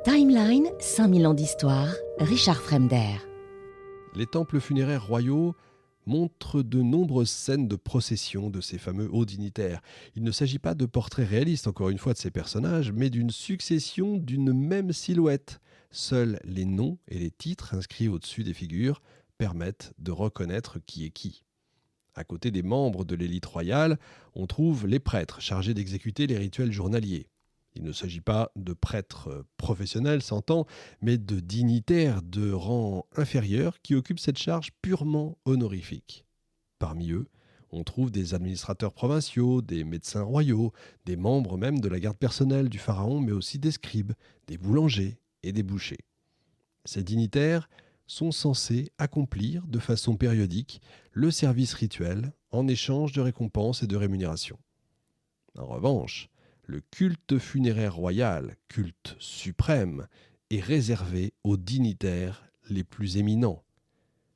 Timeline, 5000 ans d'histoire, Richard Fremder. Les temples funéraires royaux montrent de nombreuses scènes de procession de ces fameux hauts dignitaires. Il ne s'agit pas de portraits réalistes, encore une fois, de ces personnages, mais d'une succession d'une même silhouette. Seuls les noms et les titres inscrits au-dessus des figures permettent de reconnaître qui est qui. À côté des membres de l'élite royale, on trouve les prêtres chargés d'exécuter les rituels journaliers. Il ne s'agit pas de prêtres professionnels, s'entend, mais de dignitaires de rang inférieur qui occupent cette charge purement honorifique. Parmi eux, on trouve des administrateurs provinciaux, des médecins royaux, des membres même de la garde personnelle du pharaon, mais aussi des scribes, des boulangers et des bouchers. Ces dignitaires sont censés accomplir de façon périodique le service rituel en échange de récompenses et de rémunérations. En revanche, le culte funéraire royal, culte suprême, est réservé aux dignitaires les plus éminents.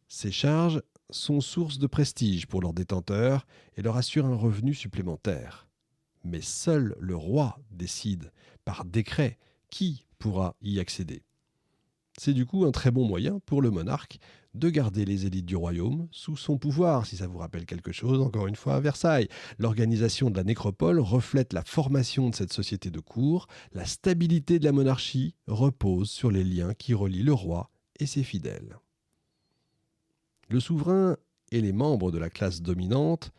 Ces charges sont source de prestige pour leurs détenteurs et leur assurent un revenu supplémentaire. Mais seul le roi décide, par décret, qui pourra y accéder. C'est du coup un très bon moyen pour le monarque de garder les élites du royaume sous son pouvoir, si ça vous rappelle quelque chose, encore une fois à Versailles. L'organisation de la nécropole reflète la formation de cette société de cour. La stabilité de la monarchie repose sur les liens qui relient le roi et ses fidèles. Le souverain et les membres de la classe dominante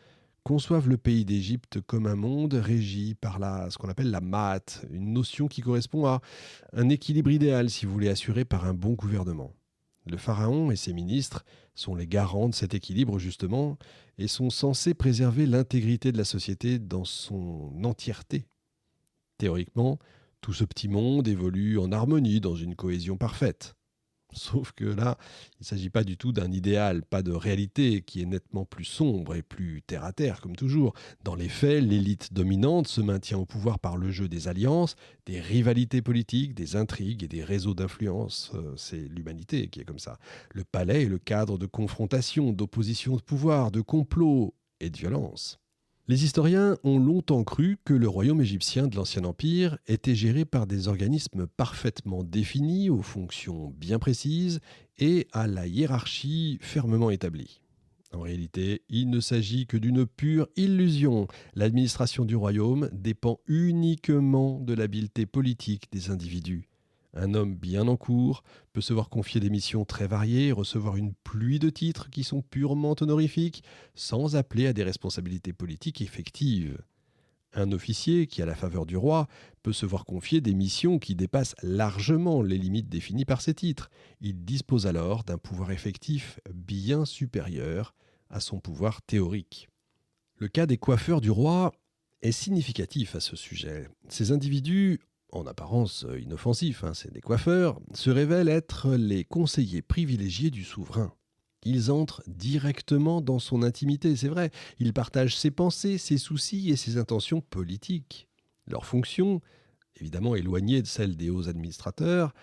conçoivent le pays d'Égypte comme un monde régi par ce qu'on appelle la Ma'at, une notion qui correspond à un équilibre idéal, si vous voulez, assuré par un bon gouvernement. Le pharaon et ses ministres sont les garants de cet équilibre, justement, et sont censés préserver l'intégrité de la société dans son entièreté. Théoriquement, tout ce petit monde évolue en harmonie, dans une cohésion parfaite. Sauf que là, il ne s'agit pas du tout d'un idéal, pas de réalité qui est nettement plus sombre et plus terre-à-terre, comme toujours. Dans les faits, l'élite dominante se maintient au pouvoir par le jeu des alliances, des rivalités politiques, des intrigues et des réseaux d'influence. C'est l'humanité qui est comme ça. Le palais est le cadre de confrontation, d'opposition de pouvoir, de complot et de violence. Les historiens ont longtemps cru que le royaume égyptien de l'Ancien Empire était géré par des organismes parfaitement définis, aux fonctions bien précises et à la hiérarchie fermement établie. En réalité, il ne s'agit que d'une pure illusion. L'administration du royaume dépend uniquement de l'habileté politique des individus. Un homme bien en cour peut se voir confier des missions très variées, recevoir une pluie de titres qui sont purement honorifiques, sans appeler à des responsabilités politiques effectives. Un officier qui, à la faveur du roi, peut se voir confier des missions qui dépassent largement les limites définies par ces titres. Il dispose alors d'un pouvoir effectif bien supérieur à son pouvoir théorique. Le cas des coiffeurs du roi est significatif à ce sujet. Ces individus, en apparence inoffensifs, c'est des coiffeurs, se révèlent être les conseillers privilégiés du souverain. Ils entrent directement dans son intimité, c'est vrai. Ils partagent ses pensées, ses soucis et ses intentions politiques. Leur fonction, évidemment éloignée de celle des hauts administrateurs,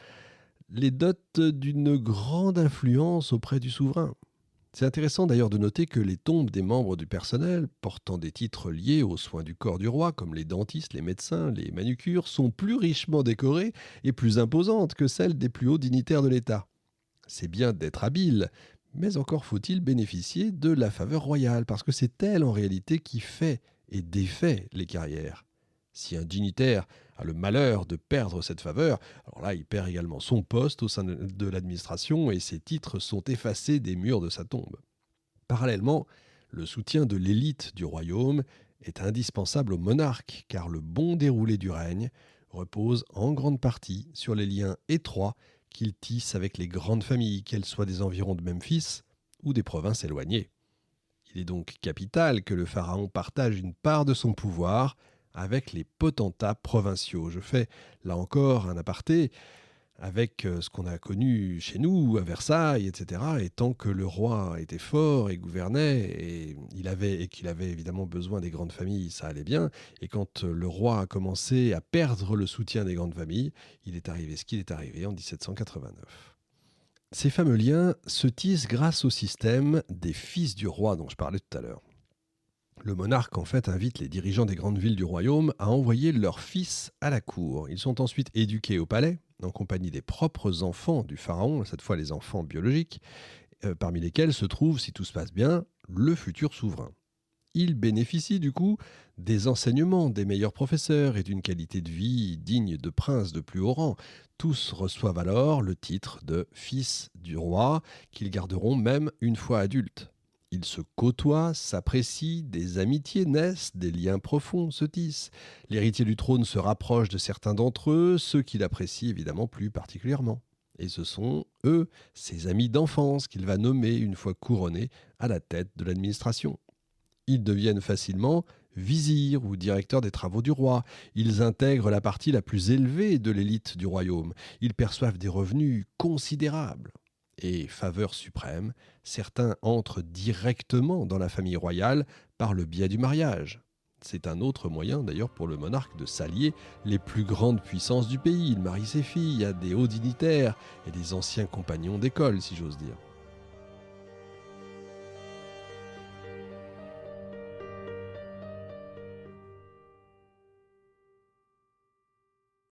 les dote d'une grande influence auprès du souverain. C'est intéressant d'ailleurs de noter que les tombes des membres du personnel portant des titres liés aux soins du corps du roi, comme les dentistes, les médecins, les manucures, sont plus richement décorées et plus imposantes que celles des plus hauts dignitaires de l'État. C'est bien d'être habile, mais encore faut-il bénéficier de la faveur royale, parce que c'est elle en réalité qui fait et défait les carrières. Si un dignitaire a le malheur de perdre cette faveur, alors là, il perd également son poste au sein de l'administration et ses titres sont effacés des murs de sa tombe. Parallèlement, le soutien de l'élite du royaume est indispensable au monarque, car le bon déroulé du règne repose en grande partie sur les liens étroits qu'il tisse avec les grandes familles, qu'elles soient des environs de Memphis ou des provinces éloignées. Il est donc capital que le pharaon partage une part de son pouvoir avec les potentats provinciaux. Je fais là encore un aparté avec ce qu'on a connu chez nous, à Versailles, etc. Et tant que le roi était fort et gouvernait, et qu'il avait évidemment besoin des grandes familles, ça allait bien. Et quand le roi a commencé à perdre le soutien des grandes familles, il est arrivé ce qu'il est arrivé en 1789. Ces fameux liens se tissent grâce au système des fils du roi dont je parlais tout à l'heure. Le monarque, en fait, invite les dirigeants des grandes villes du royaume à envoyer leurs fils à la cour. Ils sont ensuite éduqués au palais, en compagnie des propres enfants du pharaon, cette fois les enfants biologiques, parmi lesquels se trouve, si tout se passe bien, le futur souverain. Ils bénéficient du coup des enseignements des meilleurs professeurs et d'une qualité de vie digne de princes de plus haut rang. Tous reçoivent alors le titre de fils du roi, qu'ils garderont même une fois adultes. Ils se côtoient, s'apprécient, des amitiés naissent, des liens profonds se tissent. L'héritier du trône se rapproche de certains d'entre eux, ceux qu'il apprécie évidemment plus particulièrement. Et ce sont, eux, ses amis d'enfance qu'il va nommer une fois couronnés à la tête de l'administration. Ils deviennent facilement vizirs ou directeurs des travaux du roi. Ils intègrent la partie la plus élevée de l'élite du royaume. Ils perçoivent des revenus considérables. Et, faveur suprême, certains entrent directement dans la famille royale par le biais du mariage. C'est un autre moyen d'ailleurs pour le monarque de s'allier les plus grandes puissances du pays. Il marie ses filles à des hauts dignitaires et des anciens compagnons d'école, si j'ose dire.